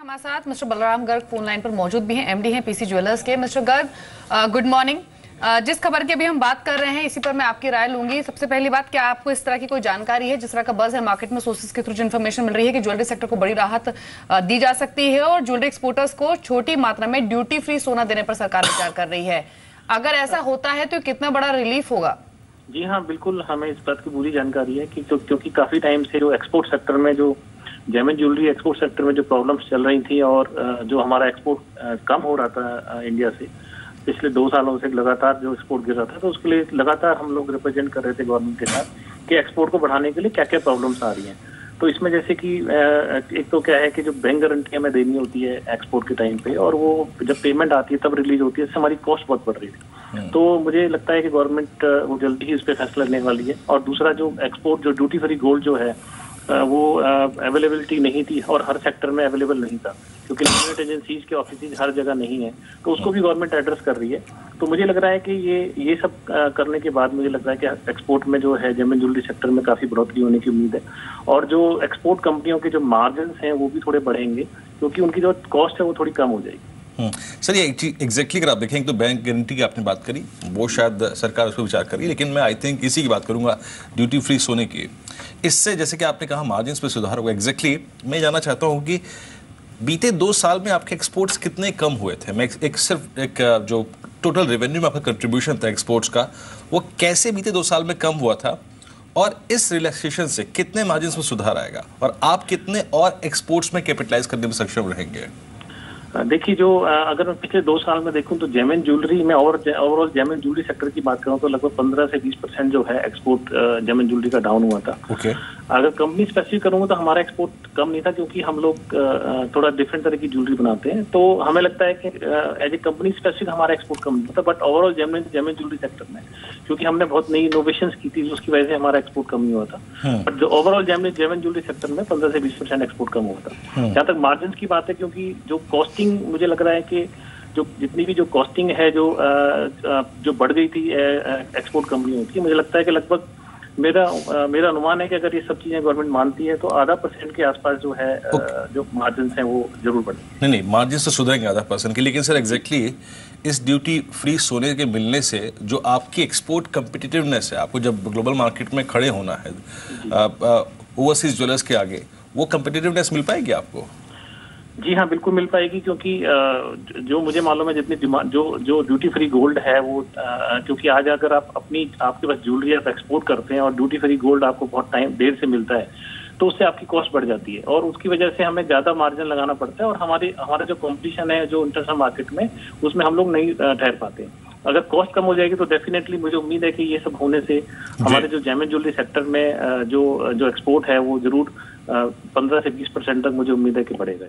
हमारे साथ mister Balram Garg phone line पर मौजूद भी हैं, एमडी हैं पीसी ज्वेलर्स के। Mister Garg, good morning. जिस खबर की अभी हम बात कर रहे हैं इसी पर मैं आपकी राय लूंगी। सबसे पहली बात, क्या आपको इस तरह की कोई जानकारी है, जिस तरह का बज़ है मार्केट में, सोर्सेज के थ्रू जो इन्फॉर्मेशन मिल रही है कि ज्वेलरी सेक्टर को बड़ी राहत दी जा सकती है और ज्वेलरी एक्सपोर्टर्स को छोटी मात्रा में ड्यूटी फ्री सोना देने पर सरकार विचार कर रही है? अगर ऐसा होता है तो कितना बड़ा रिलीफ होगा? जी हाँ, बिल्कुल हमें इस बात की पूरी जानकारी है कि क्योंकि काफी टाइम से जो एक्सपोर्ट सेक्टर में, जो जेमिन ज्वेलरी एक्सपोर्ट सेक्टर में जो प्रॉब्लम्स चल रही थी और जो हमारा एक्सपोर्ट कम हो रहा था इंडिया से पिछले 2 सालों से लगातार जो एक्सपोर्ट गिर रहा था, तो उसके लिए लगातार हम लोग रिप्रेजेंट कर रहे थे गवर्नमेंट के साथ कि एक्सपोर्ट को बढ़ाने के लिए क्या क्या प्रॉब्लम्स आ रही हैं। तो इसमें जैसे कि एक तो क्या है कि जो बैंक गारंटी हमें देनी होती है एक्सपोर्ट के टाइम पे, और वो जब पेमेंट आती है तब रिलीज होती है, इससे हमारी कॉस्ट बहुत बढ़ रही थी। तो मुझे लगता है कि गवर्नमेंट वो जल्दी ही इस पर फैसला लेने वाली है। और दूसरा, जो एक्सपोर्ट जो ड्यूटी फ्री गोल्ड जो है वो अवेलेबिलिटी नहीं थी और हर सेक्टर में अवेलेबल नहीं था, क्योंकि गवर्नमेंट एजेंसीज के ऑफिस हर जगह नहीं है, तो उसको भी गवर्नमेंट एड्रेस कर रही है। तो मुझे लग रहा है कि ये सब करने के बाद मुझे लग रहा है कि एक्सपोर्ट में जो है जेमिन ज्वेलरी सेक्टर में काफी बढ़ोतरी होने की उम्मीद है। और जो एक्सपोर्ट कंपनियों के जो मार्जिन हैं वो भी थोड़े बढ़ेंगे, क्योंकि उनकी जो कॉस्ट है वो थोड़ी कम हो जाएगी। सर, ये एग्जैक्टली अगर आप देखें तो बैंक गारंटी की आपने बात करी, वो शायद सरकार उस पर विचार करी, लेकिन मैं आई थिंक इसी की बात करूंगा, ड्यूटी फ्री सोने की। इससे जैसे कि आपने कहा मार्जिन पे सुधार होगा। एग्जैक्टली मैं जानना चाहता हूं कि बीते 2 साल में आपके एक्सपोर्ट्स कितने कम हुए थे? मैं सिर्फ एक जो टोटल रेवेन्यू में आपका कंट्रीब्यूशन था एक्सपोर्ट्स का, वो कैसे बीते 2 साल में कम हुआ था और इस रिलैक्सेशन से कितने मार्जिन में सुधार आएगा और आप कितने और एक्सपोर्ट्स में कैपिटलाइज करने में सक्षम रहेंगे? देखिए, जो अगर मैं पिछले 2 साल में देखूं तो जेमिन ज्वेलरी में ओवरऑल जेमिन ज्वेलरी सेक्टर की बात करूं तो लगभग 15 से 20% जो है एक्सपोर्ट जेमिन ज्वेलरी का डाउन हुआ था। अगर कंपनी स्पेसिफिक करूंगा तो हमारा एक्सपोर्ट कम नहीं था, क्योंकि हम लोग थोड़ा डिफरेंट तरह की ज्वेलरी बनाते हैं, तो हमें लगता है कि एज ए कंपनी स्पेसिफिक हमारा एक्सपोर्ट कम नहीं था। बट ओवरऑल जेमिन ज्वेलरी सेक्टर में क्योंकि हमने बहुत नई इनोवेशंस की थी, उसकी वजह से हमारा एक्सपोर्ट कम नहीं हुआ था। बट जो ओवरऑल जेमिन ज्वेलरी सेक्टर में 15 से 20% एक्सपोर्ट कम हुआ था। जहाँ तक मार्जिन की बात है, क्योंकि जो कॉस्टिंग, मुझे लग रहा है कि जो जितनी भी जो कॉस्टिंग है जो बढ़ गई थी एक्सपोर्ट कंपनियों की, मुझे लगता है कि लगभग मेरा अनुमान है कि अगर ये सब चीजें गवर्नमेंट मानती है तो आधा % के आसपास जो है जो मार्जिन हैं वो जरूर बढ़ेंगे। नहीं, मार्जिन तो सुधरेंगे आधा % के, लेकिन सर एग्जैक्टली इस ड्यूटी फ्री सोने के मिलने से जो आपकी एक्सपोर्ट कम्पिटिटिवनेस है, आपको जब ग्लोबल मार्केट में खड़े होना है ओवरसीज ज्वेलर्स के आगे, वो कम्पिटिटिवनेस मिल पाएगी आपको? जी हाँ, बिल्कुल मिल पाएगी, क्योंकि जो मुझे मालूम है जितनी डिमांड जो ड्यूटी फ्री गोल्ड है वो क्योंकि आज अगर आपके पास ज्वेलरी आप एक्सपोर्ट करते हैं और ड्यूटी फ्री गोल्ड आपको बहुत देर से मिलता है, तो उससे आपकी कॉस्ट बढ़ जाती है और उसकी वजह से हमें ज्यादा मार्जिन लगाना पड़ता है और हमारा जो कॉम्पिटिशन है जो इंटरनेशनल मार्केट में, उसमें हम लोग नहीं ठहर पाते हैं। अगर कॉस्ट कम हो जाएगी तो डेफिनेटली मुझे उम्मीद है कि ये सब होने से हमारे जो जेमिन ज्वेलरी सेक्टर में जो एक्सपोर्ट है वो जरूर 15 से 20% तक मुझे उम्मीद है कि बढ़ेगा।